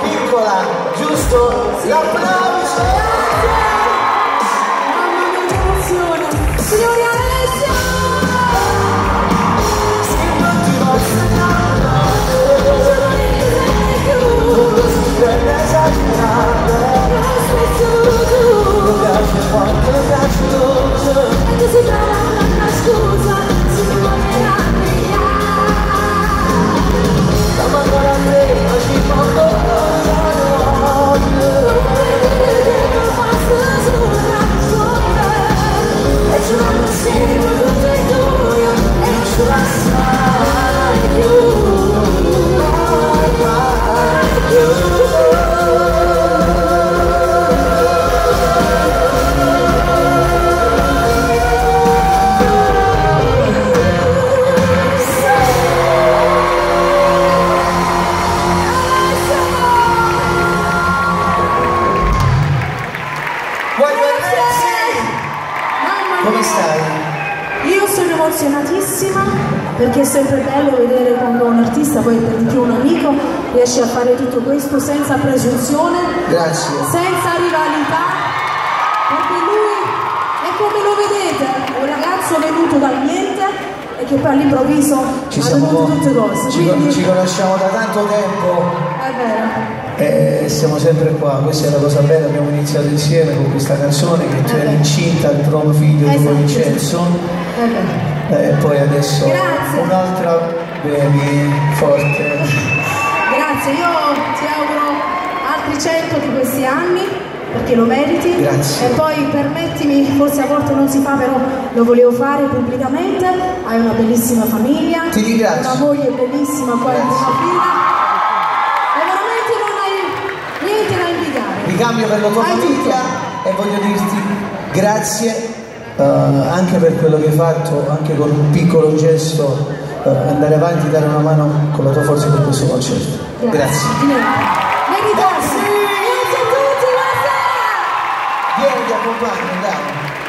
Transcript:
Piccola, giusto? L'applauso! Mamma mia, che emozione! Signori Alessia! Se non ti voglio non lo si prende esagerato. Mi piace quanto mi piace l'uso. Anche se trova una scusa, si ritornerà via. La mano da te, ma ci fanno come stai? Io sono emozionatissima perché è sempre bello vedere quando un artista, poi per di più un amico, riesce a fare tutto questo senza presunzione, grazie, senza rivalità, perché lui è come lo vedete, un ragazzo venuto dal niente e che poi all'improvviso ha venuto tutte cose. Ci conosciamo da tanto tempo. È vero. E siamo sempre qua, questa è la cosa bella, abbiamo iniziato insieme con questa canzone che tu eri incinta al primo figlio di Vincenzo e poi adesso un'altra baby forte. Grazie, io ti auguro altri 100 di questi anni perché lo meriti. Grazie. E poi permettimi, forse a volte non si fa, però lo volevo fare pubblicamente, hai una bellissima famiglia, ti ringrazio, una moglie bellissima qua in prima fila. Niente da invidiare. Mi cambio per la tua famiglia e voglio dirti grazie anche per quello che hai fatto, anche con un piccolo gesto, andare avanti, dare una mano con la tua forza per questo concerto. Grazie. Grazie a tutti, buonasera! Vieni, ti accompagno, dai.